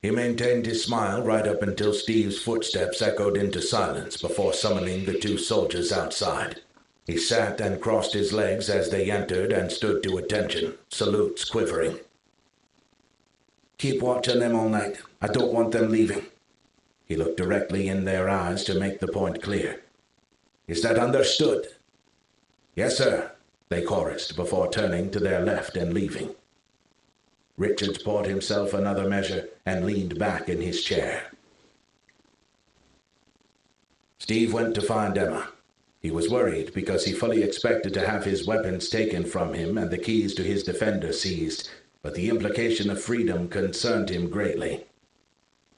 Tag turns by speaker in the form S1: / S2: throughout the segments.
S1: He maintained his smile right up until Steve's footsteps echoed into silence before summoning the two soldiers outside. He sat and crossed his legs as they entered and stood to attention, salutes quivering. "Keep watch on them all night. I don't want them leaving." He looked directly in their eyes to make the point clear. "Is that understood?" "Yes, sir," they chorused before turning to their left and leaving. Richards poured himself another measure and leaned back in his chair. Steve went to find Emma. He was worried because he fully expected to have his weapons taken from him and the keys to his Defender seized, but the implication of freedom concerned him greatly.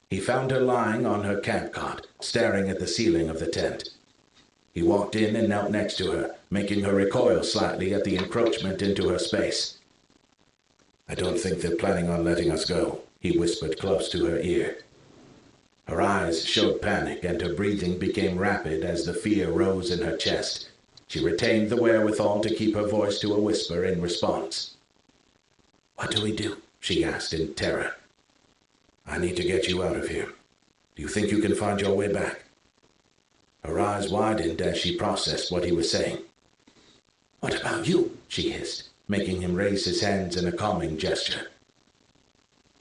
S1: He found her lying on her camp cot, staring at the ceiling of the tent. He walked in and knelt next to her, making her recoil slightly at the encroachment into her space. "I don't think they're planning on letting us go," he whispered close to her ear. Her eyes showed panic, and her breathing became rapid as the fear rose in her chest. She retained the wherewithal to keep her voice to a whisper in response. "What do we do?" she asked in terror. "I need to get you out of here. Do you think you can find your way back?" Her eyes widened as she processed what he was saying. "What about you?" she hissed, making him raise his hands in a calming gesture.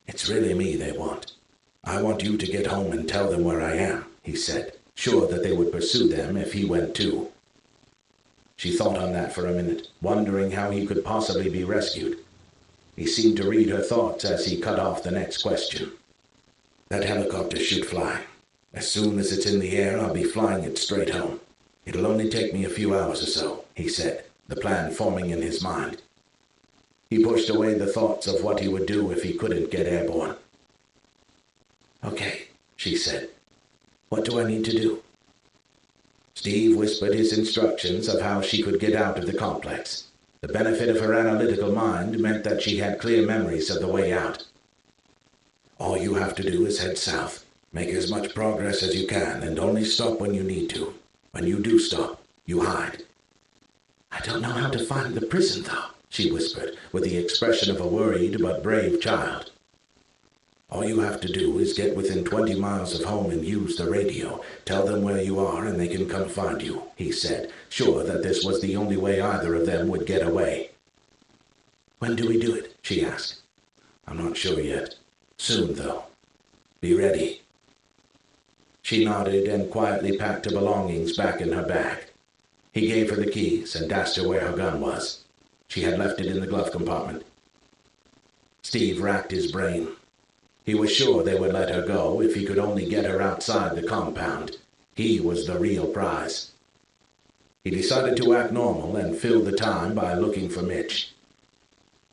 S1: "It's really me they want. I want you to get home and tell them where I am," he said, sure that they would pursue them if he went too. She thought on that for a minute, wondering how he could possibly be rescued. He seemed to read her thoughts as he cut off the next question. "That helicopter should fly. As soon as it's in the air, I'll be flying it straight home. It'll only take me a few hours or so," he said, the plan forming in his mind. He pushed away the thoughts of what he would do if he couldn't get airborne. "Okay," she said. "What do I need to do?" Steve whispered his instructions of how she could get out of the complex. The benefit of her analytical mind meant that she had clear memories of the way out. "All you have to do is head south. Make as much progress as you can and only stop when you need to. When you do stop, you hide." "I don't know how to find the prison, though," she whispered, with the expression of a worried but brave child. "All you have to do is get within 20 miles of home and use the radio. Tell them where you are and they can come find you," he said, sure that this was the only way either of them would get away. "When do we do it?" she asked. "I'm not sure yet. Soon, though. Be ready." She nodded and quietly packed her belongings back in her bag. He gave her the keys and asked her where her gun was. She had left it in the glove compartment. Steve racked his brain. He was sure they would let her go if he could only get her outside the compound. He was the real prize. He decided to act normal and fill the time by looking for Mitch.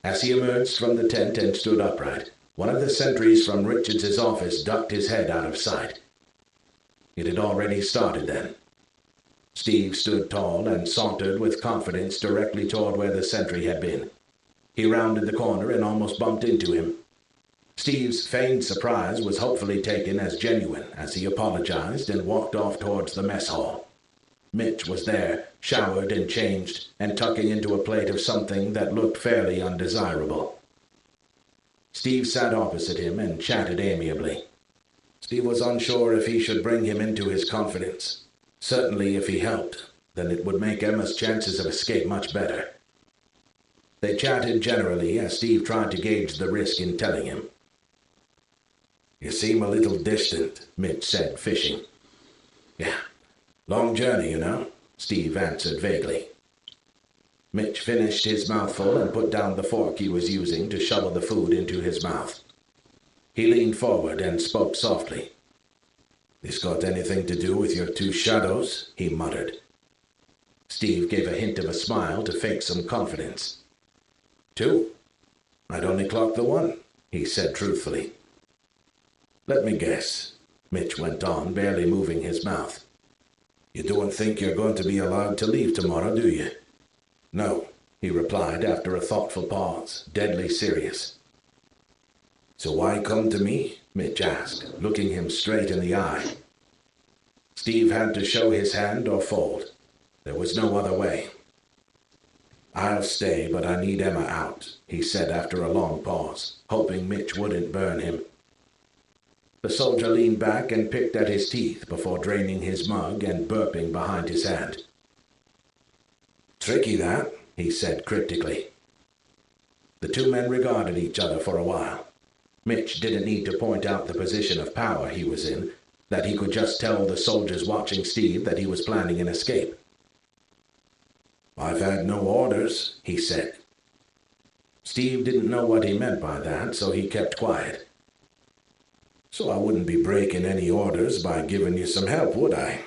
S1: As he emerged from the tent and stood upright, one of the sentries from Richards's office ducked his head out of sight. It had already started then. Steve stood tall and sauntered with confidence directly toward where the sentry had been. He rounded the corner and almost bumped into him. Steve's feigned surprise was hopefully taken as genuine as he apologized and walked off towards the mess hall. Mitch was there, showered and changed, and tucking into a plate of something that looked fairly undesirable. Steve sat opposite him and chatted amiably. Steve was unsure if he should bring him into his confidence. Certainly if he helped, then it would make Emma's chances of escape much better. They chatted generally as Steve tried to gauge the risk in telling him. "You seem a little distant," Mitch said, fishing. "Yeah, long journey, you know," Steve answered vaguely. Mitch finished his mouthful and put down the fork he was using to shovel the food into his mouth. He leaned forward and spoke softly. "This got anything to do with your two shadows?" he muttered. Steve gave a hint of a smile to fake some confidence. "Two? I'd only clocked the one," he said truthfully. "Let me guess," Mitch went on, barely moving his mouth. "You don't think you're going to be allowed to leave tomorrow, do you?" "No," he replied after a thoughtful pause, deadly serious. "So why come to me?" Mitch asked, looking him straight in the eye. Steve had to show his hand or fold. There was no other way. "I'll stay, but I need Emma out," he said after a long pause, hoping Mitch wouldn't burn him. The soldier leaned back and picked at his teeth before draining his mug and burping behind his hand. "Tricky, that," he said cryptically. The two men regarded each other for a while. Mitch didn't need to point out the position of power he was in, that he could just tell the soldiers watching Steve that he was planning an escape. "I've had no orders," he said. Steve didn't know what he meant by that, so he kept quiet. "So I wouldn't be breaking any orders by giving you some help, would I?"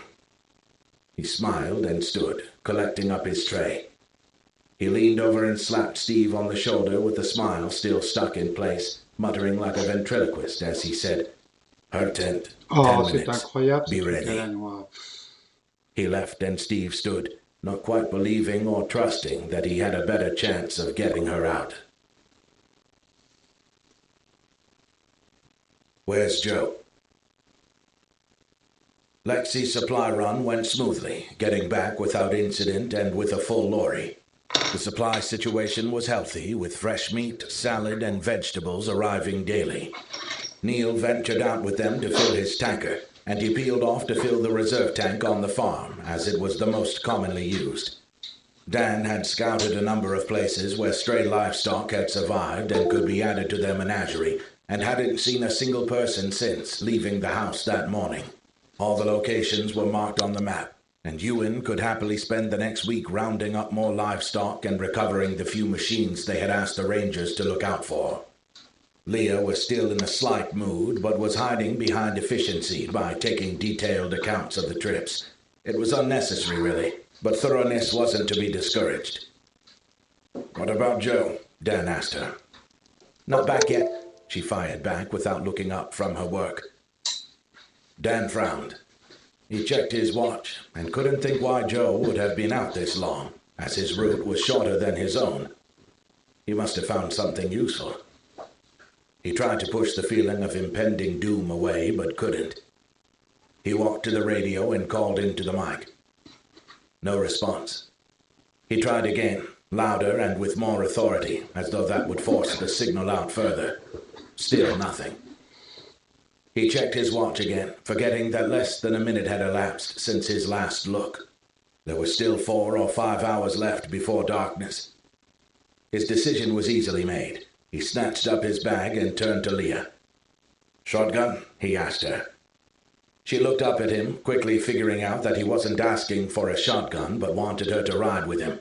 S1: He smiled and stood, collecting up his tray. He leaned over and slapped Steve on the shoulder with the smile still stuck in place, muttering like a ventriloquist as he said, "Her tent, 10
S2: c'est
S1: minutes,
S2: incroyable ce
S1: be
S2: truc à la
S1: ready."
S2: noix.
S1: He left and Steve stood, not quite believing or trusting that he had a better chance of getting her out. "Where's Joe?" Lexi's supply run went smoothly, getting back without incident and with a full lorry. The supply situation was healthy, with fresh meat, salad, and vegetables arriving daily. Neil ventured out with them to fill his tanker, and he peeled off to fill the reserve tank on the farm, as it was the most commonly used. Dan had scouted a number of places where stray livestock had survived and could be added to their menagerie, and hadn't seen a single person since leaving the house that morning. All the locations were marked on the map, and Ewan could happily spend the next week rounding up more livestock and recovering the few machines they had asked the rangers to look out for. Leah was still in a slight mood, but was hiding behind efficiency by taking detailed accounts of the trips. It was unnecessary, really, but thoroughness wasn't to be discouraged. "What about Joe?" Dan asked her. "Not back yet," she fired back without looking up from her work. Dan frowned. He checked his watch and couldn't think why Joe would have been out this long, as his route was shorter than his own. He must have found something useful. He tried to push the feeling of impending doom away, but couldn't. He walked to the radio and called into the mic. No response. He tried again, louder and with more authority, as though that would force the signal out further. Still nothing. He checked his watch again, forgetting that less than a minute had elapsed since his last look. There were still 4 or 5 hours left before darkness. His decision was easily made. He snatched up his bag and turned to Leah. "Shotgun?" he asked her. She looked up at him, quickly figuring out that he wasn't asking for a shotgun, but wanted her to ride with him.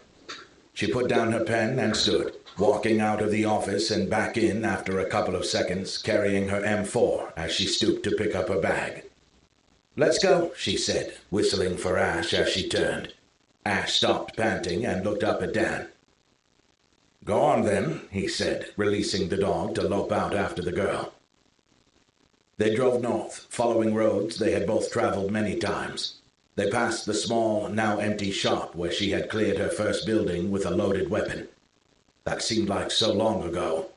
S1: She put down her pen and stood, walking out of the office and back in after a couple of seconds, carrying her M4 as she stooped to pick up her bag. "Let's go," she said, whistling for Ash as she turned. Ash stopped panting and looked up at Dan. "Go on then," he said, releasing the dog to lope out after the girl. They drove north, following roads they had both traveled many times. They passed the small, now empty shop where she had cleared her first building with a loaded weapon. That seemed like so long ago.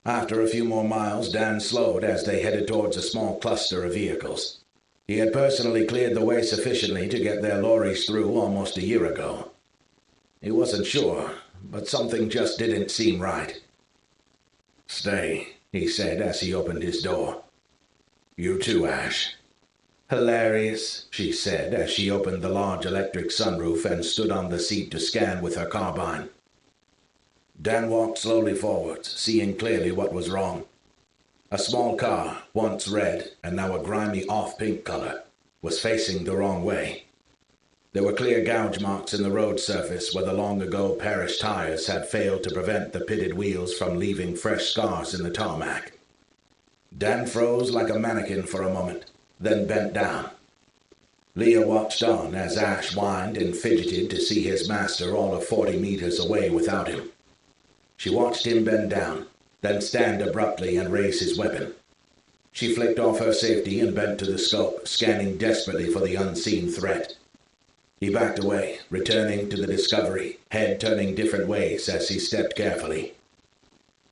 S1: After a few more miles, Dan slowed as they headed towards a small cluster of vehicles. He had personally cleared the way sufficiently to get their lorries through almost a year ago. He wasn't sure, but something just didn't seem right. "Stay," he said as he opened his door. "You too, Ash." "Hilarious," she said as she opened the large electric sunroof and stood on the seat to scan with her carbine. Dan walked slowly forwards, seeing clearly what was wrong. A small car, once red and now a grimy off-pink color, was facing the wrong way. There were clear gouge marks in the road surface where the long-ago perished tires had failed to prevent the pitted wheels from leaving fresh scars in the tarmac. Dan froze like a mannequin for a moment, then bent down. Leah watched on as Ash whined and fidgeted to see his master all of 40 meters away without him. She watched him bend down, then stand abruptly and raise his weapon. She flicked off her safety and bent to the scope, scanning desperately for the unseen threat. He backed away, returning to the Discovery, head turning different ways as he stepped carefully.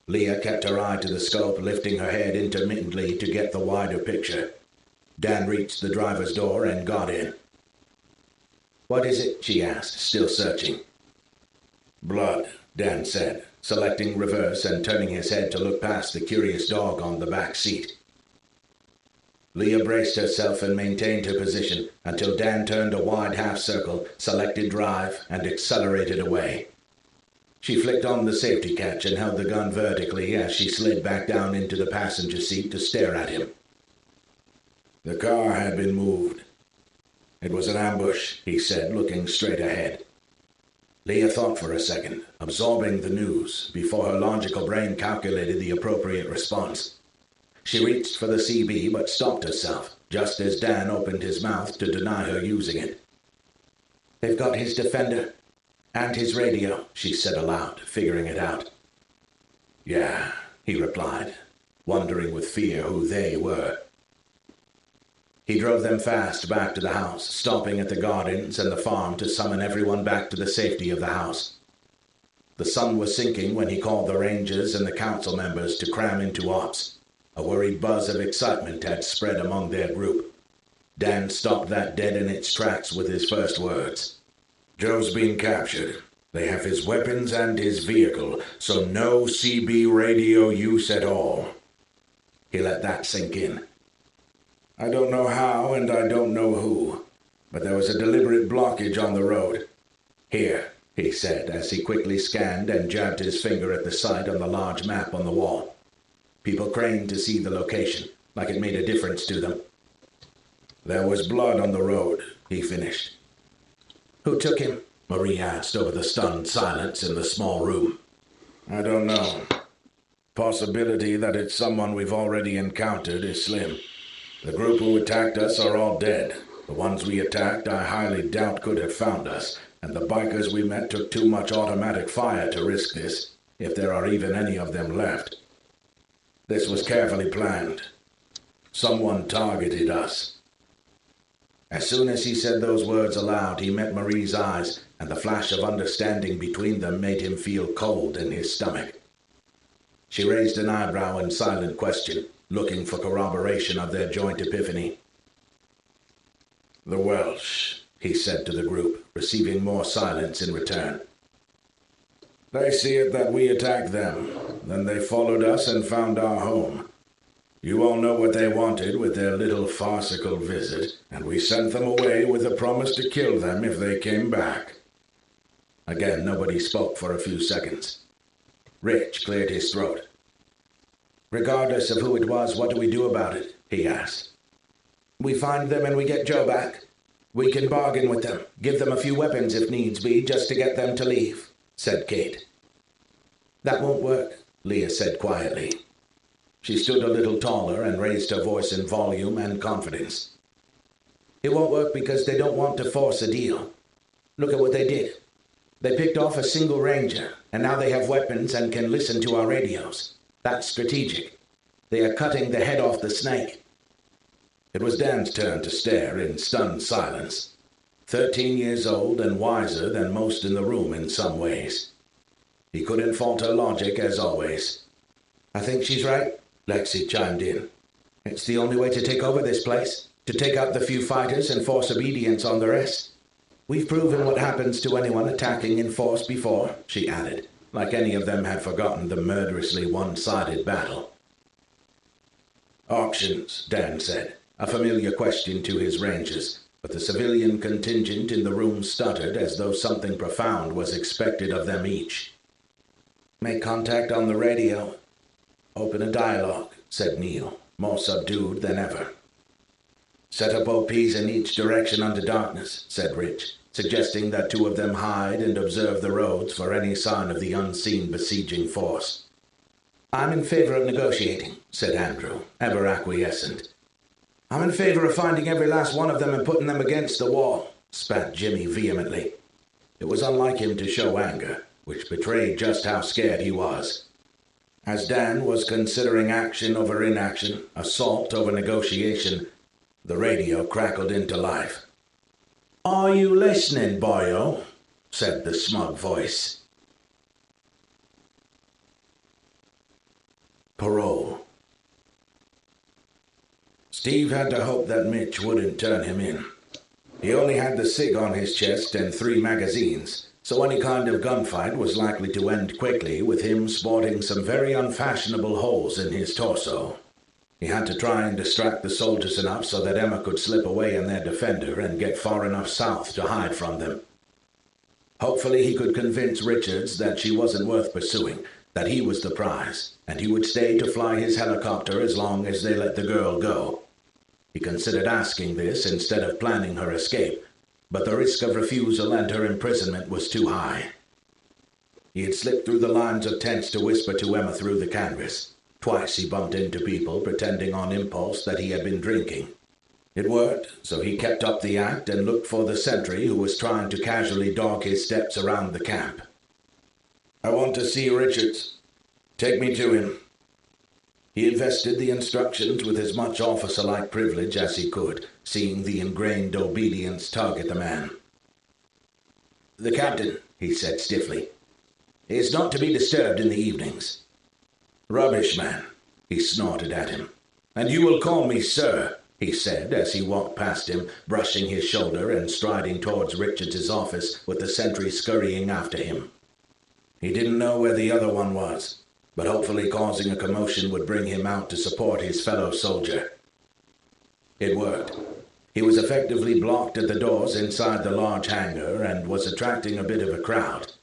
S1: Leah kept her eye to the scope, lifting her head intermittently to get the wider picture. Dan reached the driver's door and got in. "What is it?" she asked, still searching. "Blood," Dan said, selecting reverse and turning his head to look past the curious dog on the back seat. Leah braced herself and maintained her position until Dan turned a wide half-circle, selected drive, and accelerated away. She flicked on the safety catch and held the gun vertically as she slid back down into the passenger seat to stare at him. The car had been moved. It was an ambush, he said, looking straight ahead. Leah thought for a second, absorbing the news, before her logical brain calculated the appropriate response. She reached for the CB but stopped herself, just as Dan opened his mouth to deny her using it. "They've got his defender and his radio," she said aloud, figuring it out. "Yeah," he replied, wondering with fear who they were. He drove them fast back to the house, stopping at the gardens and the farm to summon everyone back to the safety of the house. The sun was sinking when he called the rangers and the council members to cram into ops. A worried buzz of excitement had spread among their group. Dan stopped that dead in its tracks with his first words. "Joe's been captured. They have his weapons and his vehicle, so no CB radio use at all." He let that sink in. "I don't know how and I don't know who, but there was a deliberate blockage on the road. Here," he said as he quickly scanned and jabbed his finger at the site on the large map on the wall. People craned to see the location, like it made a difference to them. "There was blood on the road," he finished. "Who took him?" Marie asked over the stunned silence in the small room. "I don't know. Possibility that it's someone we've already encountered is slim. The group who attacked us are all dead. The ones we attacked I highly doubt could have found us, and the bikers we met took too much automatic fire to risk this, if there are even any of them left. This was carefully planned. Someone targeted us." As soon as he said those words aloud, he met Marie's eyes, and the flash of understanding between them made him feel cold in his stomach. She raised an eyebrow in silent question, looking for corroboration of their joint epiphany. "The Welsh," he said to the group, receiving more silence in return. "They see it that we attacked them. Then they followed us and found our home. You all know what they wanted with their little farcical visit, and we sent them away with a promise to kill them if they came back." Again, nobody spoke for a few seconds. Rich cleared his throat. "Regardless of who it was, what do we do about it?" he asked. "We find them and we get Joe back. We can bargain with them, give them a few weapons if needs be, just to get them to leave," said Kate. "That won't work," Leah said quietly. She stood a little taller and raised her voice in volume and confidence. "It won't work because they don't want to force a deal. Look at what they did. They picked off a single ranger, and now they have weapons and can listen to our radios. That's strategic. They are cutting the head off the snake." It was Dan's turn to stare in stunned silence. 13 years old and wiser than most in the room in some ways. He couldn't fault her logic as always. "I think she's right," Lexi chimed in. "It's the only way to take over this place, to take out the few fighters and force obedience on the rest. We've proven what happens to anyone attacking in force before," she added, like any of them had forgotten the murderously one-sided battle. "Options," Dan said, a familiar question to his rangers, but the civilian contingent in the room stuttered as though something profound was expected of them each. "Make contact on the radio. Open a dialogue," said Neil, more subdued than ever. "Set up OPs in each direction under darkness," said Rich, suggesting that two of them hide and observe the roads for any sign of the unseen besieging force. "I'm in favor of negotiating," said Andrew, ever acquiescent. "I'm in favor of finding every last one of them and putting them against the wall," spat Jimmy vehemently. It was unlike him to show anger, which betrayed just how scared he was. As Dan was considering action over inaction, assault over negotiation, the radio crackled into life. "Are you listening, boyo?" said the smug voice. Parole. Steve had to hope that Mitch wouldn't turn him in. He only had the SIG on his chest and 3 magazines, so any kind of gunfight was likely to end quickly with him sporting some very unfashionable holes in his torso. He had to try and distract the soldiers enough so that Emma could slip away in their defender and get far enough south to hide from them. Hopefully he could convince Richards that she wasn't worth pursuing, that he was the prize, and he would stay to fly his helicopter as long as they let the girl go. He considered asking this instead of planning her escape, but the risk of refusal and her imprisonment was too high. He had slipped through the lines of tents to whisper to Emma through the canvas. Twice he bumped into people pretending on impulse that he had been drinking. It worked, so he kept up the act and looked for the sentry who was trying to casually dog his steps around the camp. "I want to see Richards. Take me to him." He invested the instructions with as much officer-like privilege as he could, seeing the ingrained obedience tug at the man. "The captain," he said stiffly, "is not to be disturbed in the evenings." "Rubbish, man," he snorted at him. "And you will call me sir," he said as he walked past him, brushing his shoulder and striding towards Richards's office with the sentry scurrying after him. He didn't know where the other one was, but hopefully causing a commotion would bring him out to support his fellow soldier. It worked. He was effectively blocked at the doors inside the large hangar and was attracting a bit of a crowd.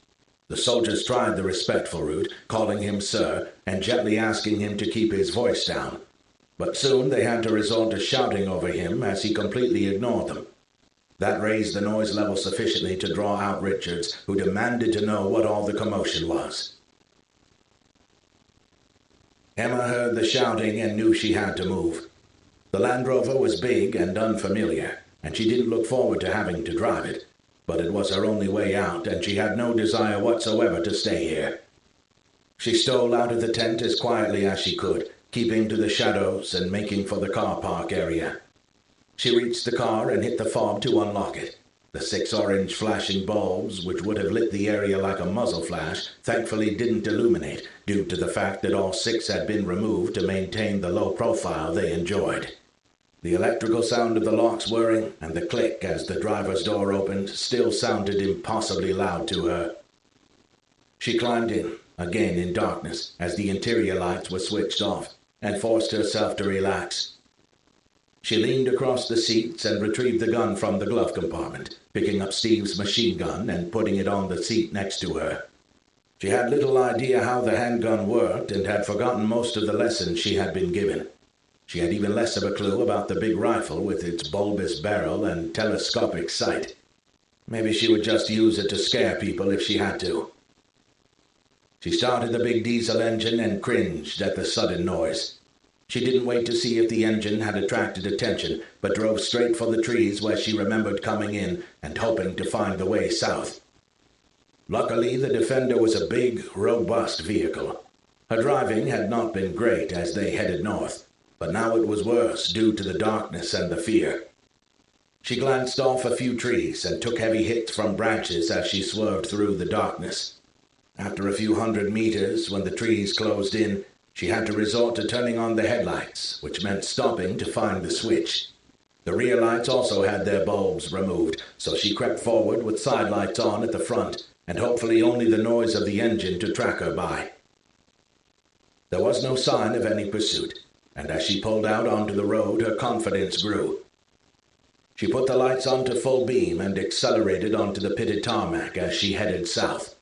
S1: The soldiers tried the respectful route, calling him sir and gently asking him to keep his voice down. But soon they had to resort to shouting over him as he completely ignored them. That raised the noise level sufficiently to draw out Richards, who demanded to know what all the commotion was. Emma heard the shouting and knew she had to move. The Land Rover was big and unfamiliar, and she didn't look forward to having to drive it. But it was her only way out, and she had no desire whatsoever to stay here. She stole out of the tent as quietly as she could, keeping to the shadows and making for the car park area. She reached the car and hit the fob to unlock it. The 6 orange flashing bulbs, which would have lit the area like a muzzle flash, thankfully didn't illuminate, due to the fact that all 6 had been removed to maintain the low profile they enjoyed. The electrical sound of the locks whirring and the click as the driver's door opened still sounded impossibly loud to her. She climbed in, again in darkness, as the interior lights were switched off, and forced herself to relax. She leaned across the seats and retrieved the gun from the glove compartment, picking up Steve's machine gun and putting it on the seat next to her. She had little idea how the handgun worked and had forgotten most of the lessons she had been given. She had even less of a clue about the big rifle with its bulbous barrel and telescopic sight. Maybe she would just use it to scare people if she had to. She started the big diesel engine and cringed at the sudden noise. She didn't wait to see if the engine had attracted attention, but drove straight for the trees where she remembered coming in and hoping to find the way south. Luckily, the Defender was a big, robust vehicle. Her driving had not been great as they headed north, but now it was worse due to the darkness and the fear. She glanced off a few trees and took heavy hits from branches as she swerved through the darkness. After a few 100 meters, when the trees closed in, she had to resort to turning on the headlights, which meant stopping to find the switch. The rear lights also had their bulbs removed, so she crept forward with side lights on at the front, and hopefully only the noise of the engine to track her by. There was no sign of any pursuit, and as she pulled out onto the road, her confidence grew. She put the lights on to full beam and accelerated onto the pitted tarmac as she headed south.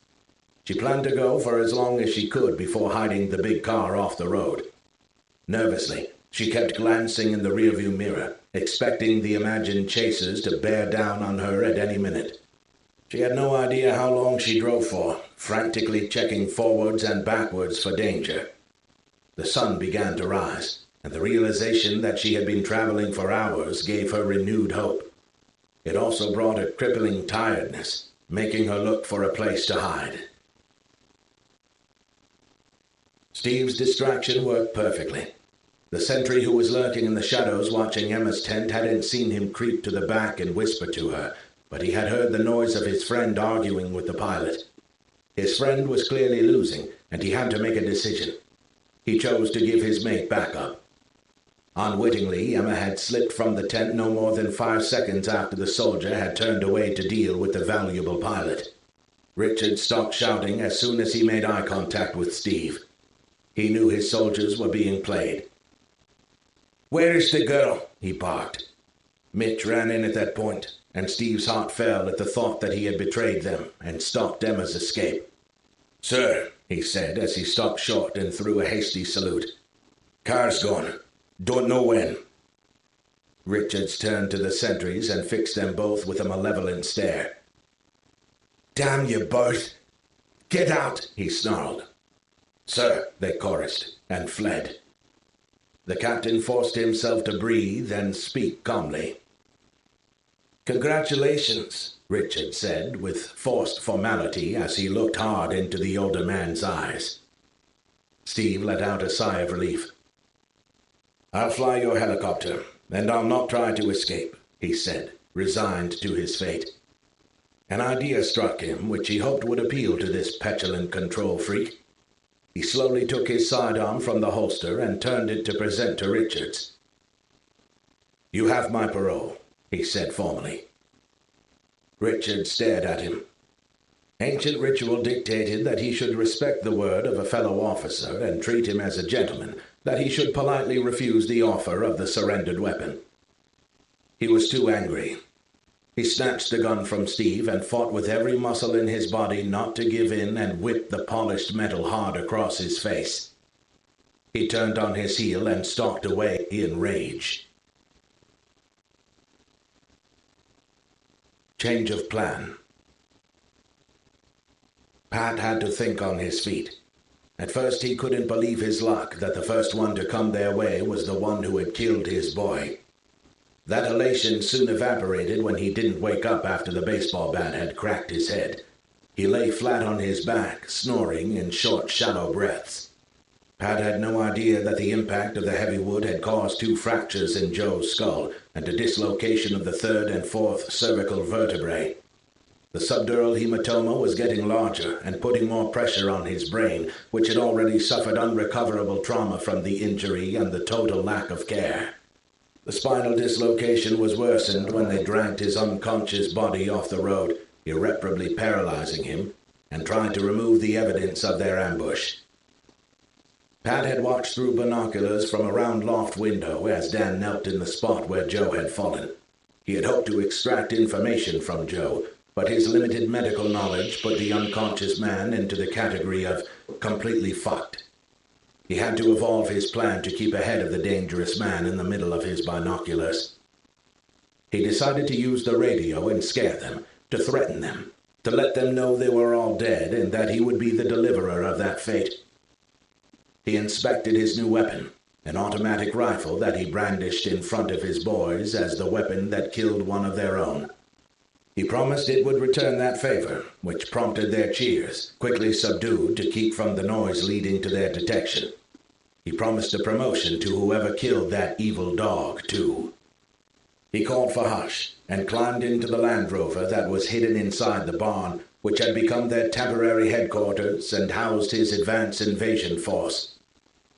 S1: She planned to go for as long as she could before hiding the big car off the road. Nervously, she kept glancing in the rearview mirror, expecting the imagined chasers to bear down on her at any minute. She had no idea how long she drove for, frantically checking forwards and backwards for danger. The sun began to rise, and the realization that she had been traveling for hours gave her renewed hope. It also brought a crippling tiredness, making her look for a place to hide. Steve's distraction worked perfectly. The sentry who was lurking in the shadows watching Emma's tent hadn't seen him creep to the back and whisper to her, but he had heard the noise of his friend arguing with the pilot. His friend was clearly losing, and he had to make a decision. He chose to give his mate backup. Unwittingly, Emma had slipped from the tent no more than 5 seconds after the soldier had turned away to deal with the valuable pilot. Richard stopped shouting as soon as he made eye contact with Steve. He knew his soldiers were being played. "Where is the girl?" he barked. Mitch ran in at that point, and Steve's heart fell at the thought that he had betrayed them and stopped Emma's escape. "Sir," he said as he stopped short and threw a hasty salute. "Car's gone. Don't know when." Richards turned to the sentries and fixed them both with a malevolent stare. "Damn you both! Get out!" he snarled. "Sir," they chorused, and fled. The captain forced himself to breathe and speak calmly. "Congratulations," Richard said with forced formality as he looked hard into the older man's eyes. Steve let out a sigh of relief. "I'll fly your helicopter, and I'll not try to escape," he said, resigned to his fate. An idea struck him which he hoped would appeal to this petulant control freak. He slowly took his sidearm from the holster and turned it to present to Richards. "You have my parole," he said formally. Richard stared at him. Ancient ritual dictated that he should respect the word of a fellow officer and treat him as a gentleman, that he should politely refuse the offer of the surrendered weapon. He was too angry. He snatched the gun from Steve and fought with every muscle in his body not to give in and whipped the polished metal hard across his face. He turned on his heel and stalked away in rage. Change of plan. Pat had to think on his feet. At first he couldn't believe his luck that the first one to come their way was the one who had killed his boy. That elation soon evaporated when he didn't wake up after the baseball bat had cracked his head. He lay flat on his back, snoring in short, shallow breaths. Pat had no idea that the impact of the heavy wood had caused 2 fractures in Joe's skull and a dislocation of the 3rd and 4th cervical vertebrae. The subdural hematoma was getting larger and putting more pressure on his brain, which had already suffered unrecoverable trauma from the injury and the total lack of care. The spinal dislocation was worsened when they dragged his unconscious body off the road, irreparably paralyzing him, and tried to remove the evidence of their ambush. Pat had watched through binoculars from a round loft window as Dan knelt in the spot where Joe had fallen. He had hoped to extract information from Joe, but his limited medical knowledge put the unconscious man into the category of completely fucked. He had to evolve his plan to keep ahead of the dangerous man in the middle of his binoculars. He decided to use the radio and scare them, to threaten them, to let them know they were all dead and that he would be the deliverer of that fate. He inspected his new weapon, an automatic rifle that he brandished in front of his boys as the weapon that killed one of their own. He promised it would return that favor, which prompted their cheers, quickly subdued to keep from the noise leading to their detection. He promised a promotion to whoever killed that evil dog, too. He called for hush and climbed into the Land Rover that was hidden inside the barn, which had become their temporary headquarters and housed his advance invasion force.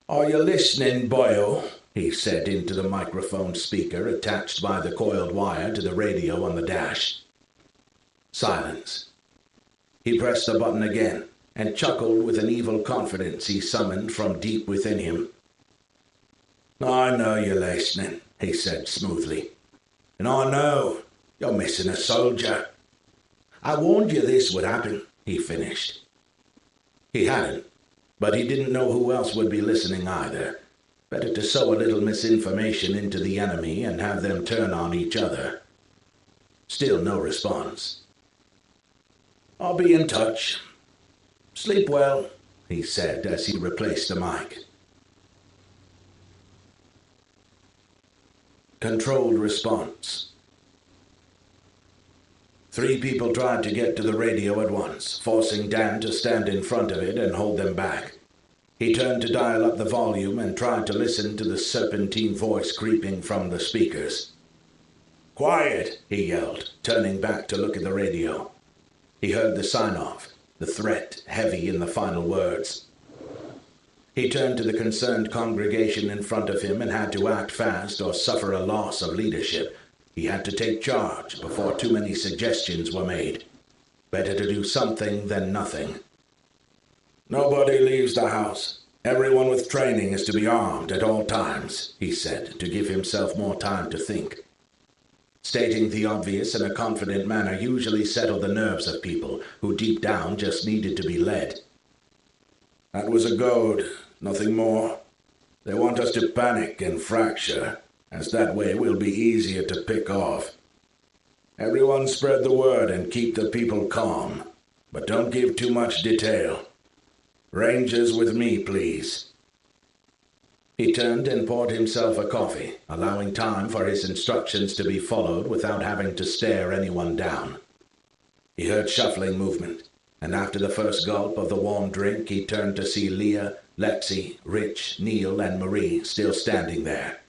S1: "Are you listening, boyo?" he said into the microphone speaker attached by the coiled wire to the radio on the dash. Silence. He pressed the button again and chuckled with an evil confidence he summoned from deep within him. "I know you're listening," he said smoothly. "And I know you're missing a soldier. I warned you this would happen," he finished. He hadn't, but he didn't know who else would be listening either. Better to sow a little misinformation into the enemy and have them turn on each other. Still no response. "I'll be in touch. Sleep well," he said as he replaced the mic. Controlled response. 3 people tried to get to the radio at once, forcing Dan to stand in front of it and hold them back. He turned to dial up the volume and tried to listen to the serpentine voice creeping from the speakers. "Quiet," he yelled, turning back to look at the radio. He heard the sign-off, the threat heavy in the final words. He turned to the concerned congregation in front of him and had to act fast or suffer a loss of leadership. He had to take charge before too many suggestions were made. Better to do something than nothing. "Nobody leaves the house. Everyone with training is to be armed at all times, he said, to give himself more time to think. Stating the obvious in a confident manner usually settled the nerves of people who deep down just needed to be led. That was a goad, nothing more. They want us to panic and fracture, as that way we'll be easier to pick off. Everyone spread the word and keep the people calm, but don't give too much detail. Rangers with me, please. He turned and poured himself a coffee, allowing time for his instructions to be followed without having to stare anyone down. He heard shuffling movement, and after the first gulp of the warm drink, he turned to see Leah, Lexi, Rich, Neil, and Marie still standing there.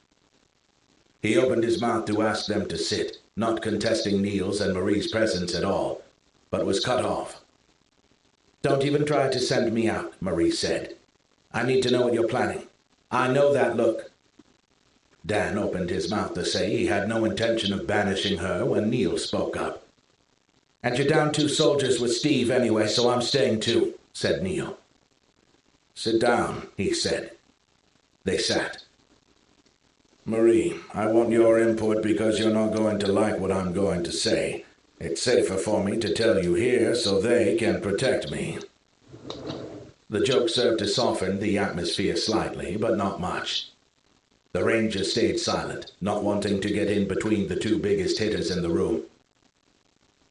S1: He opened his mouth to ask them to sit, not contesting Neil's and Marie's presence at all, but was cut off. "Don't even try to send me out," Marie said. "I need to know what you're planning. I know that look." Dan opened his mouth to say he had no intention of banishing her when Neil spoke up. "And you're down 2 soldiers with Steve anyway, so I'm staying too," said Neil. "Sit down," he said. They sat. "Marie, I want your input because you're not going to like what I'm going to say. It's safer for me to tell you here so they can protect me." The joke served to soften the atmosphere slightly, but not much. The Ranger stayed silent, not wanting to get in between the 2 biggest hitters in the room.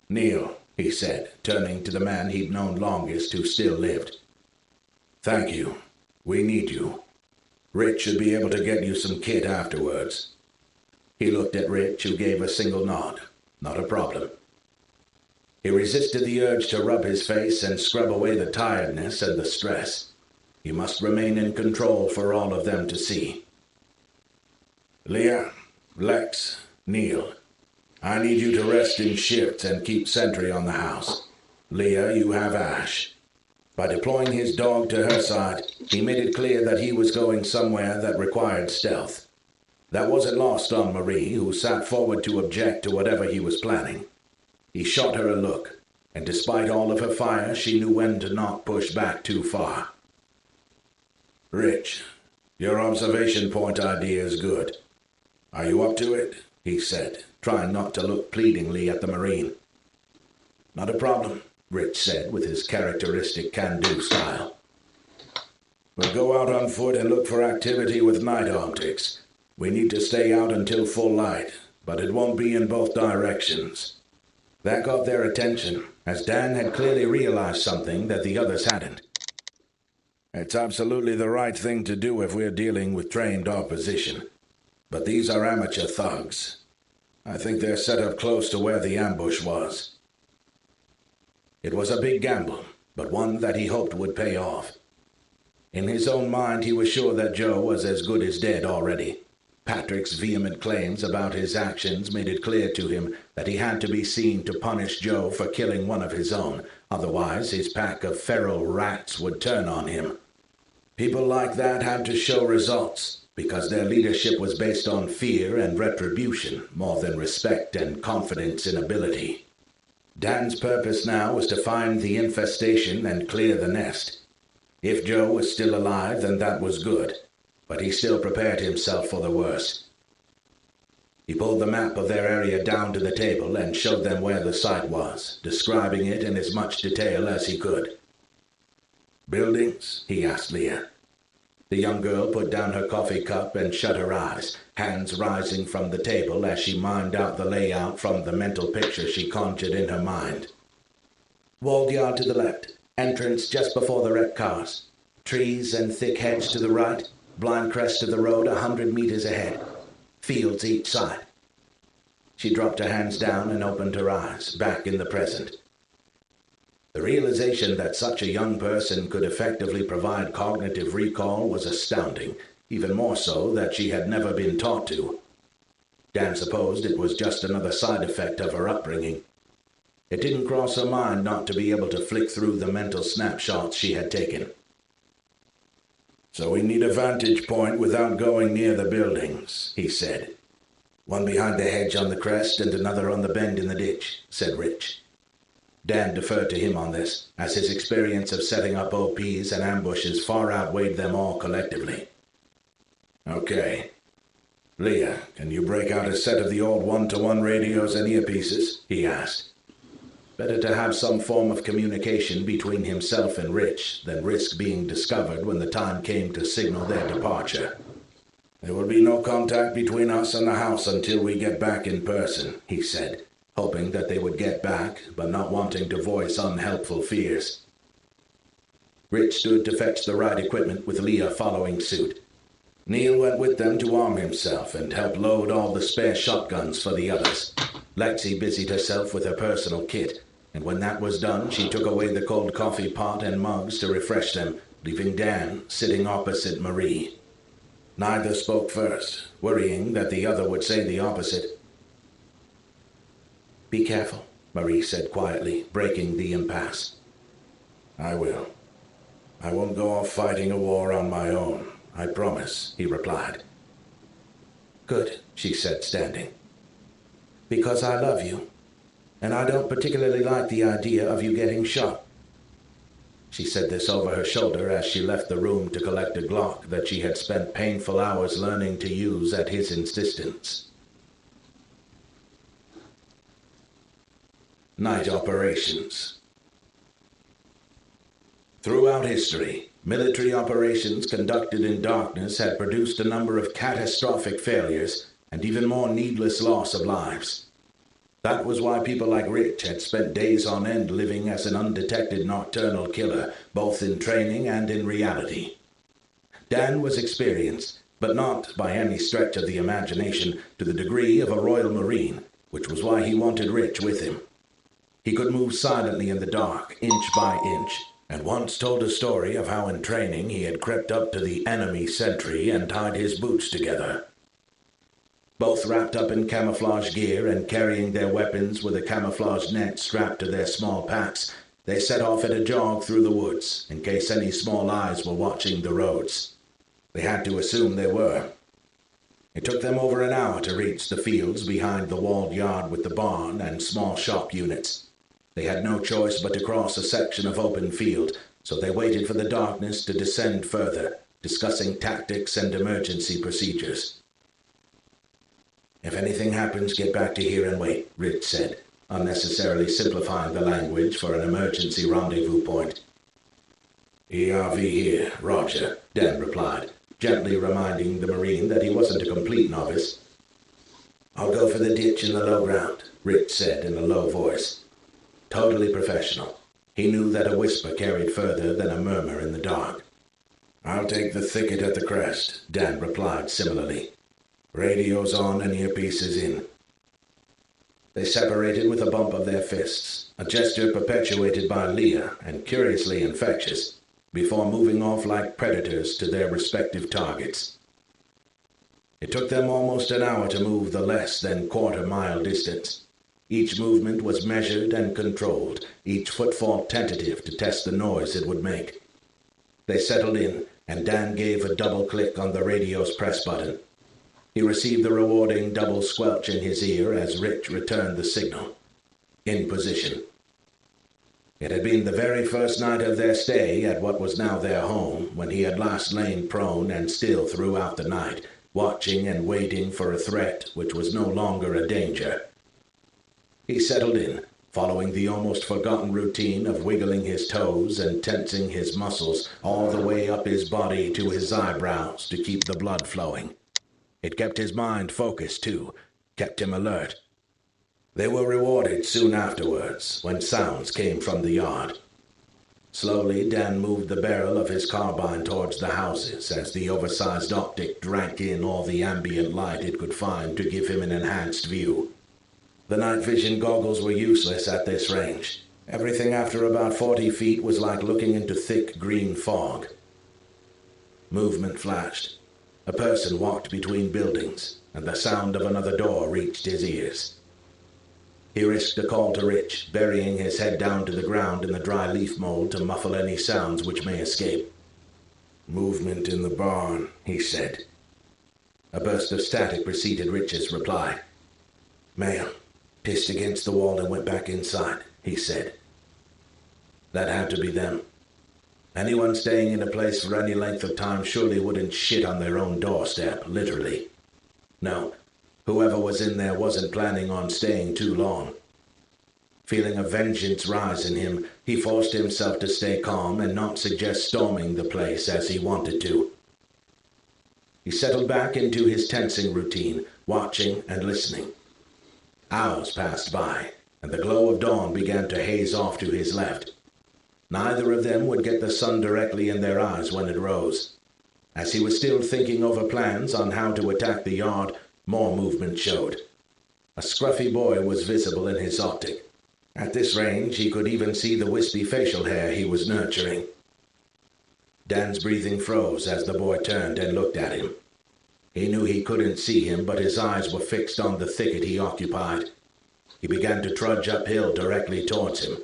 S1: "Neil," he said, turning to the man he'd known longest who still lived. "Thank you. We need you. Rich should be able to get you some kit afterwards." He looked at Rich, who gave a single nod. Not a problem. He resisted the urge to rub his face and scrub away the tiredness and the stress. He must remain in control for all of them to see. "Leah, Lex, Neil, I need you to rest in shifts and keep sentry on the house. Leah, you have Ash." By deploying his dog to her side, he made it clear that he was going somewhere that required stealth. That wasn't lost on Marie, who sat forward to object to whatever he was planning. He shot her a look, and despite all of her fire, she knew when to not push back too far. "Rich, your observation point idea is good. Are you up to it?" he said, trying not to look pleadingly at the Marine. "Not a problem," Rich said with his characteristic can-do style. "We'll go out on foot and look for activity with night optics. We need to stay out until full light, but it won't be in both directions." That got their attention, as Dan had clearly realized something that the others hadn't. "It's absolutely the right thing to do if we're dealing with trained opposition. But these are amateur thugs. I think they're set up close to where the ambush was." It was a big gamble, but one that he hoped would pay off. In his own mind, he was sure that Joe was as good as dead already. Patrick's vehement claims about his actions made it clear to him that he had to be seen to punish Joe for killing one of his own, otherwise his pack of feral rats would turn on him. People like that had to show results, because their leadership was based on fear and retribution more than respect and confidence in ability. Dan's purpose now was to find the infestation and clear the nest. If Joe was still alive, then that was good, but he still prepared himself for the worst. He pulled the map of their area down to the table and showed them where the site was, describing it in as much detail as he could. "Buildings?" he asked Leah. The young girl put down her coffee cup and shut her eyes, hands rising from the table as she mined out the layout from the mental picture she conjured in her mind. "Walled yard to the left, entrance just before the wrecked cars. Trees and thick hedge to the right, blind crest of the road 100 meters ahead. Fields each side." She dropped her hands down and opened her eyes, back in the present. The realization that such a young person could effectively provide cognitive recall was astounding, even more so that she had never been taught to. Dan supposed it was just another side effect of her upbringing. It didn't cross her mind not to be able to flick through the mental snapshots she had taken. "So we need a vantage point without going near the buildings," he said. "One behind the hedge on the crest and another on the bend in the ditch," said Rich. Dan deferred to him on this, as his experience of setting up OPs and ambushes far outweighed them all collectively. Okay. Leah, can you break out a set of the old one-to-one radios and earpieces? He asked. Better to have some form of communication between himself and Rich than risk being discovered when the time came to signal their departure. There will be no contact between us and the house until we get back in person, he said, hoping that they would get back, but not wanting to voice unhelpful fears. Rich stood to fetch the right equipment, with Leah following suit. Neil went with them to arm himself and help load all the spare shotguns for the others. Lexi busied herself with her personal kit, and when that was done, she took away the cold coffee pot and mugs to refresh them, leaving Dan sitting opposite Marie. Neither spoke first, worrying that the other would say the opposite. Be careful, Marie said quietly, breaking the impasse. I will. I won't go off fighting a war on my own, I promise, he replied. Good, she said, standing. Because I love you, and I don't particularly like the idea of you getting shot. She said this over her shoulder as she left the room to collect a Glock that she had spent painful hours learning to use at his insistence. Night operations. Throughout history, military operations conducted in darkness had produced a number of catastrophic failures and even more needless loss of lives. That was why people like Rich had spent days on end living as an undetected nocturnal killer, both in training and in reality. Dan was experienced, but not by any stretch of the imagination to the degree of a Royal Marine, which was why he wanted Rich with him. He could move silently in the dark, inch by inch, and once told a story of how in training he had crept up to the enemy sentry and tied his boots together. Both wrapped up in camouflage gear and carrying their weapons with a camouflage net strapped to their small packs, they set off at a jog through the woods, in case any small eyes were watching the roads. They had to assume they were. It took them over an hour to reach the fields behind the walled yard with the barn and small shop units. They had no choice but to cross a section of open field, so they waited for the darkness to descend further, discussing tactics and emergency procedures. If anything happens, get back to here and wait, Rich said, unnecessarily simplifying the language for an emergency rendezvous point. ERV here, Roger, Dan replied, gently reminding the Marine that he wasn't a complete novice. I'll go for the ditch in the low ground, Rich said in a low voice. Totally professional. He knew that a whisper carried further than a murmur in the dark. I'll take the thicket at the crest, Dan replied similarly. Radios on and earpieces in. They separated with a bump of their fists, a gesture perpetuated by Leah and curiously infectious, before moving off like predators to their respective targets. It took them almost an hour to move the less than quarter-mile distance. Each movement was measured and controlled, each footfall tentative to test the noise it would make. They settled in, and Dan gave a double click on the radio's press button. He received the rewarding double squelch in his ear as Rich returned the signal. In position. It had been the very first night of their stay at what was now their home, when he had last lain prone and still throughout the night, watching and waiting for a threat which was no longer a danger. He settled in, following the almost forgotten routine of wiggling his toes and tensing his muscles all the way up his body to his eyebrows to keep the blood flowing. It kept his mind focused, too, kept him alert. They were rewarded soon afterwards, when sounds came from the yard. Slowly, Dan moved the barrel of his carbine towards the houses as the oversized optic drank in all the ambient light it could find to give him an enhanced view. The night vision goggles were useless at this range. Everything after about 40 feet was like looking into thick green fog. Movement flashed. A person walked between buildings, and the sound of another door reached his ears. He risked a call to Rich, burying his head down to the ground in the dry leaf mold to muffle any sounds which may escape. Movement in the barn, he said. A burst of static preceded Rich's reply. Male, pissed against the wall and went back inside, he said, That had to be them. Anyone staying in a place for any length of time surely wouldn't shit on their own doorstep, literally. No, whoever was in there wasn't planning on staying too long. Feeling a vengeance rise in him, he forced himself to stay calm and not suggest storming the place as he wanted to. He settled back into his tensing routine, watching and listening. Hours passed by, and the glow of dawn began to haze off to his left. Neither of them would get the sun directly in their eyes when it rose. As he was still thinking over plans on how to attack the yard, more movement showed. A scruffy boy was visible in his optic. At this range, he could even see the wispy facial hair he was nurturing. Dan's breathing froze as the boy turned and looked at him. He knew he couldn't see him, but his eyes were fixed on the thicket he occupied. He began to trudge uphill directly towards him.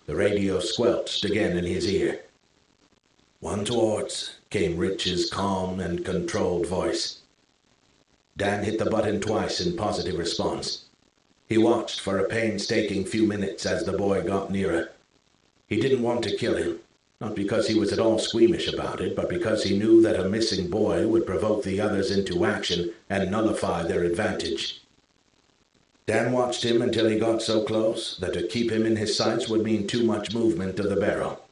S1: The radio squelched again in his ear. "One towards," came Rich's calm and controlled voice. Dan hit the button twice in positive response. He watched for a painstaking few minutes as the boy got nearer. He didn't want to kill him, not because he was at all squeamish about it, but because he knew that a missing boy would provoke the others into action and nullify their advantage. Dan watched him until he got so close that to keep him in his sights would mean too much movement of the barrel.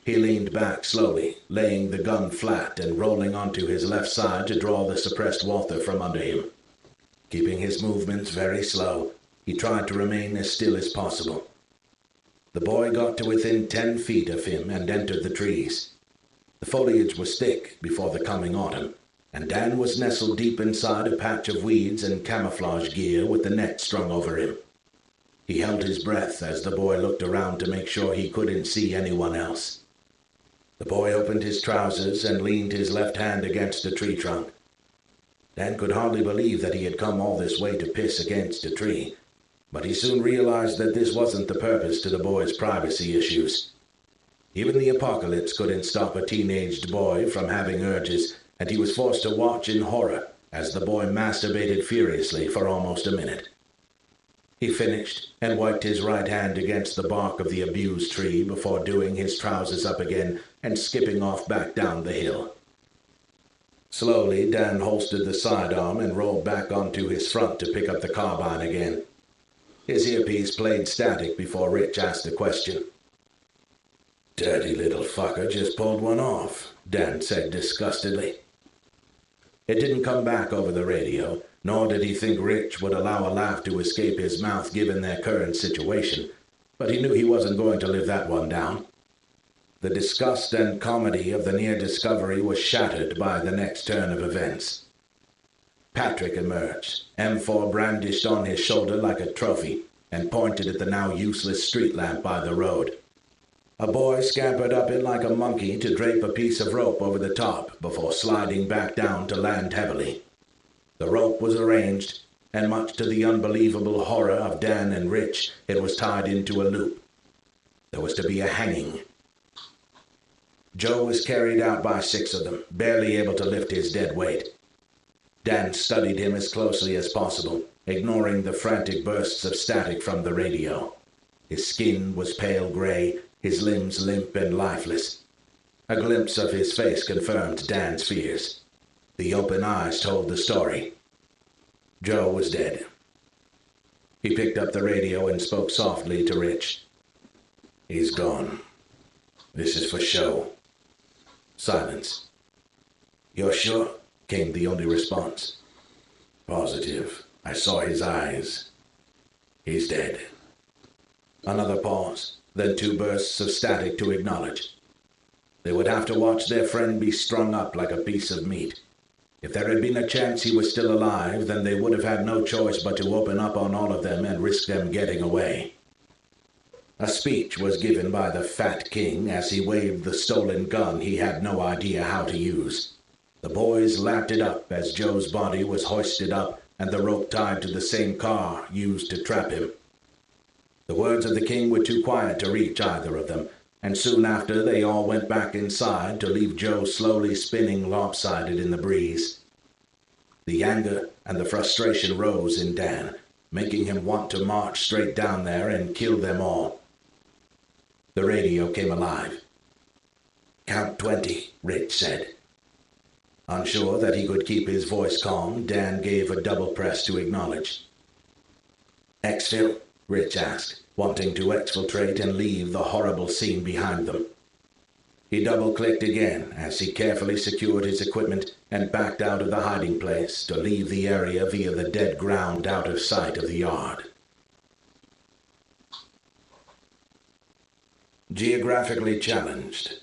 S1: He leaned back slowly, laying the gun flat and rolling onto his left side to draw the suppressed Walther from under him. Keeping his movements very slow, he tried to remain as still as possible. The boy got to within 10 feet of him and entered the trees. The foliage was thick before the coming autumn, and Dan was nestled deep inside a patch of weeds and camouflage gear with the net strung over him. He held his breath as the boy looked around to make sure he couldn't see anyone else. The boy opened his trousers and leaned his left hand against a tree trunk. Dan could hardly believe that he had come all this way to piss against a tree, but he soon realized that this wasn't the purpose to the boy's privacy issues. Even the apocalypse couldn't stop a teenaged boy from having urges, and he was forced to watch in horror as the boy masturbated furiously for almost a minute. He finished and wiped his right hand against the bark of the abused tree before doing his trousers up again and skipping off back down the hill. Slowly, Dan holstered the sidearm and rolled back onto his front to pick up the carbine again. His earpiece played static before Rich asked the question. "Dirty little fucker just pulled one off," Dan said disgustedly. It didn't come back over the radio, nor did he think Rich would allow a laugh to escape his mouth given their current situation, but he knew he wasn't going to live that one down. The disgust and comedy of the near discovery was shattered by the next turn of events. Patrick emerged, M4 brandished on his shoulder like a trophy, and pointed at the now useless street lamp by the road. A boy scampered up it like a monkey to drape a piece of rope over the top before sliding back down to land heavily. The rope was arranged, and much to the unbelievable horror of Dan and Rich, it was tied into a loop. There was to be a hanging. Joe was carried out by 6 of them, barely able to lift his dead weight. Dan studied him as closely as possible, ignoring the frantic bursts of static from the radio. His skin was pale gray, his limbs limp and lifeless. A glimpse of his face confirmed Dan's fears. The open eyes told the story. Joe was dead. He picked up the radio and spoke softly to Rich. "He's gone. This is for show." Silence. "You're sure?" came the only response. "Positive. I saw his eyes. He's dead." Another pause, then 2 bursts of static to acknowledge. They would have to watch their friend be strung up like a piece of meat. If there had been a chance he was still alive, then they would have had no choice but to open up on all of them and risk them getting away. A speech was given by the Fat King as he waved the stolen gun he had no idea how to use. The boys lapped it up as Joe's body was hoisted up and the rope tied to the same car used to trap him. The words of the king were too quiet to reach either of them, and soon after they all went back inside to leave Joe slowly spinning lopsided in the breeze. The anger and the frustration rose in Dan, making him want to march straight down there and kill them all. The radio came alive. "Count 20, Rich said. Unsure that he could keep his voice calm, Dan gave a double press to acknowledge. "Exfil?" Rich asked, wanting to exfiltrate and leave the horrible scene behind them. He double-clicked again as he carefully secured his equipment and backed out of the hiding place to leave the area via the dead ground out of sight of the yard. Geographically challenged.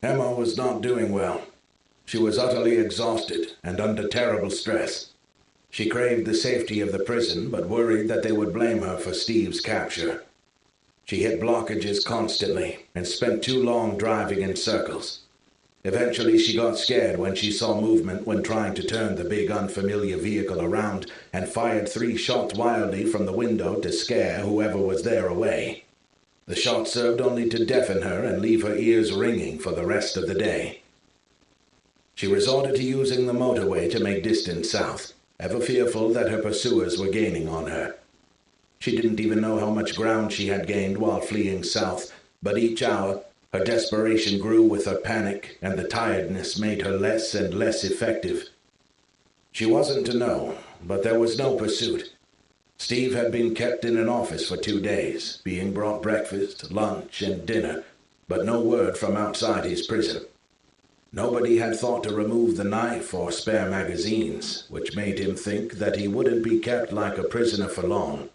S1: Emma was not doing well. She was utterly exhausted and under terrible stress. She craved the safety of the prison, but worried that they would blame her for Steve's capture. She hit blockages constantly and spent too long driving in circles. Eventually she got scared when she saw movement when trying to turn the big unfamiliar vehicle around and fired 3 shots wildly from the window to scare whoever was there away. The shot served only to deafen her and leave her ears ringing for the rest of the day. She resorted to using the motorway to make distance south, ever fearful that her pursuers were gaining on her. She didn't even know how much ground she had gained while fleeing south, but each hour her desperation grew with her panic, and the tiredness made her less and less effective. She wasn't to know, but there was no pursuit. Steve had been kept in an office for 2 days, being brought breakfast, lunch, and dinner, but no word from outside his prison. Nobody had thought to remove the knife or spare magazines, which made him think that he wouldn't be kept like a prisoner for long.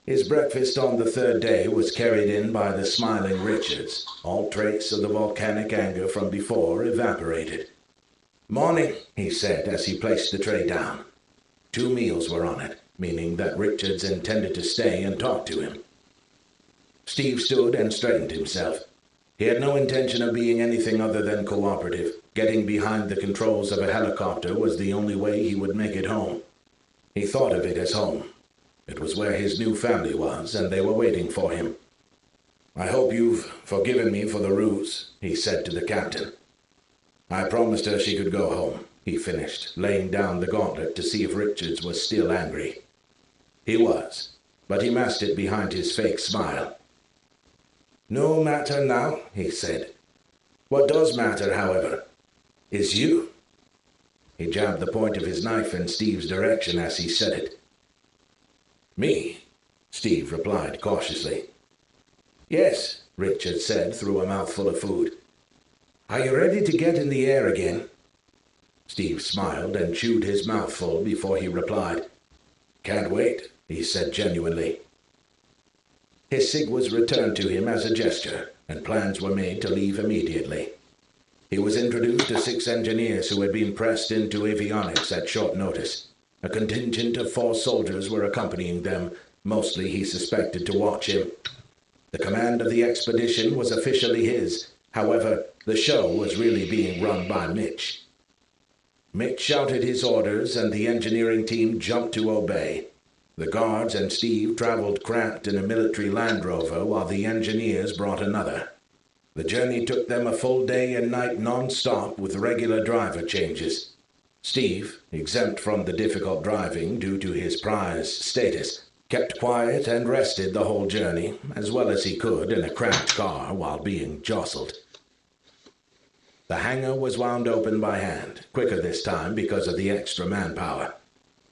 S1: His breakfast on the 3rd day was carried in by the smiling Richards. All trace of the volcanic anger from before evaporated. "Morning," he said as he placed the tray down. 2 meals were on it, meaning that Richards intended to stay and talk to him. Steve stood and straightened himself. He had no intention of being anything other than cooperative. Getting behind the controls of a helicopter was the only way he would make it home. He thought of it as home. It was where his new family was, and they were waiting for him. "I hope you've forgiven me for the ruse," he said to the captain. "I promised her she could go home," he finished, laying down the gauntlet to see if Richards was still angry. He was, but he masked it behind his fake smile. "No matter now," he said. "What does matter, however, is you." He jabbed the point of his knife in Steve's direction as he said it. "Me?" Steve replied cautiously. "Yes," Richard said through a mouthful of food. "Are you ready to get in the air again?" Steve smiled and chewed his mouthful before he replied. "Can't wait," he said genuinely. His SIG was returned to him as a gesture, and plans were made to leave immediately. He was introduced to 6 engineers who had been pressed into avionics at short notice. A contingent of 4 soldiers were accompanying them, mostly he suspected to watch him. The command of the expedition was officially his. However, the show was really being run by Mitch. Mitch shouted his orders, and the engineering team jumped to obey. The guards and Steve traveled cramped in a military Land Rover while the engineers brought another. The journey took them a full day and night non-stop with regular driver changes. Steve, exempt from the difficult driving due to his prize status, kept quiet and rested the whole journey, as well as he could in a cramped car while being jostled. The hangar was wound open by hand, quicker this time because of the extra manpower.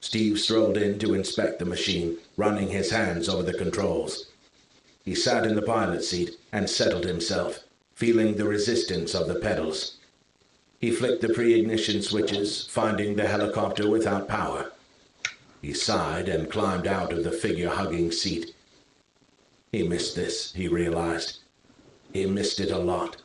S1: Steve strolled in to inspect the machine, running his hands over the controls. He sat in the pilot's seat and settled himself, feeling the resistance of the pedals. He flicked the pre-ignition switches, finding the helicopter without power. He sighed and climbed out of the figure-hugging seat. He missed this, he realized. He missed it a lot.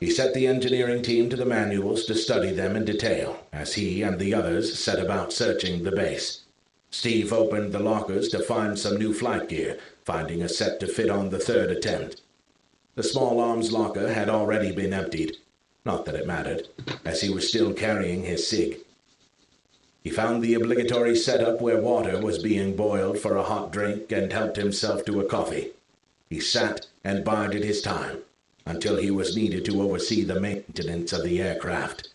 S1: He set the engineering team to the manuals to study them in detail, as he and the others set about searching the base. Steve opened the lockers to find some new flight gear, finding a set to fit on the 3rd attempt. The small arms locker had already been emptied. Not that it mattered, as he was still carrying his SIG. He found the obligatory setup where water was being boiled for a hot drink and helped himself to a coffee. He sat and bided his time until he was needed to oversee the maintenance of the aircraft.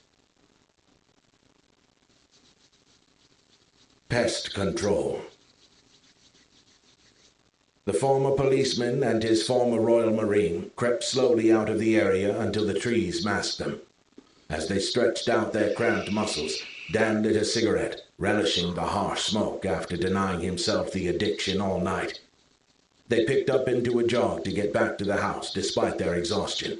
S1: Pest control. The former policeman and his former Royal Marine crept slowly out of the area until the trees masked them. As they stretched out their cramped muscles, Dan lit a cigarette, relishing the harsh smoke after denying himself the addiction all night. They picked up into a jog to get back to the house despite their exhaustion.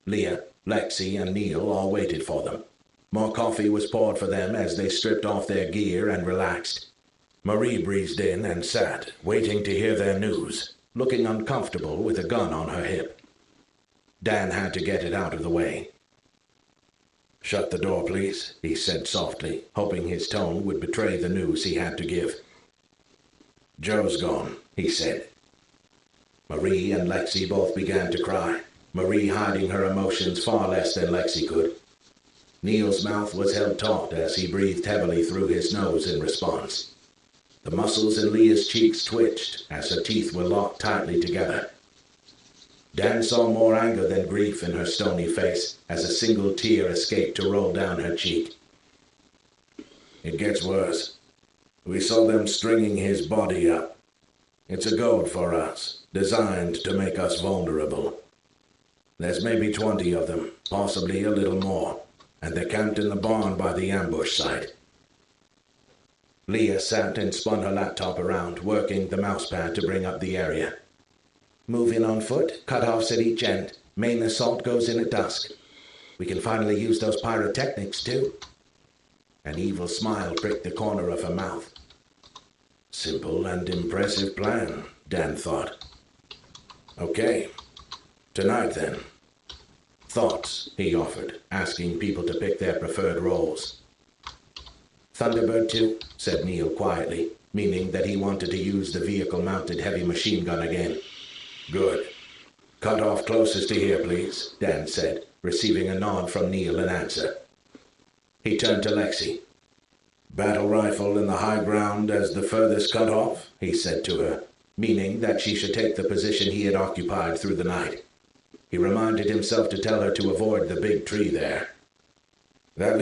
S1: Leah, Lexi, and Neil all waited for them. More coffee was poured for them as they stripped off their gear and relaxed. Marie breezed in and sat, waiting to hear their news, looking uncomfortable with a gun on her hip. Dan had to get it out of the way. "Shut the door, please," he said softly, hoping his tone would betray the news he had to give. "Joe's gone," he said. Marie and Lexi both began to cry, Marie hiding her emotions far less than Lexi could. Neil's mouth was held taut as he breathed heavily through his nose in response. The muscles in Leah's cheeks twitched as her teeth were locked tightly together. Dan saw more anger than grief in her stony face as a single tear escaped to roll down her cheek. "It gets worse. We saw them stringing his body up. It's a code for us, designed to make us vulnerable. There's maybe 20 of them, possibly a little more, and they're camped in the barn by the ambush site." Leah sat and spun her laptop around, working the mousepad to bring up the area. "Move in on foot, cut-offs at each end. Main assault goes in at dusk. We can finally use those pyrotechnics, too." An evil smile pricked the corner of her mouth. Simple and impressive plan, Dan thought. "Okay, tonight then." "Thoughts," he offered, asking people to pick their preferred roles. "Thunderbird 2, said Neil quietly, meaning that he wanted to use the vehicle-mounted heavy machine gun again. "Good. Cut off closest to here, please," Dan said, receiving a nod from Neil in answer. He turned to Lexi. "Battle rifle in the high ground as the furthest cut off," he said to her, meaning that she should take the position he had occupied through the night. He reminded himself to tell her to avoid the big tree there.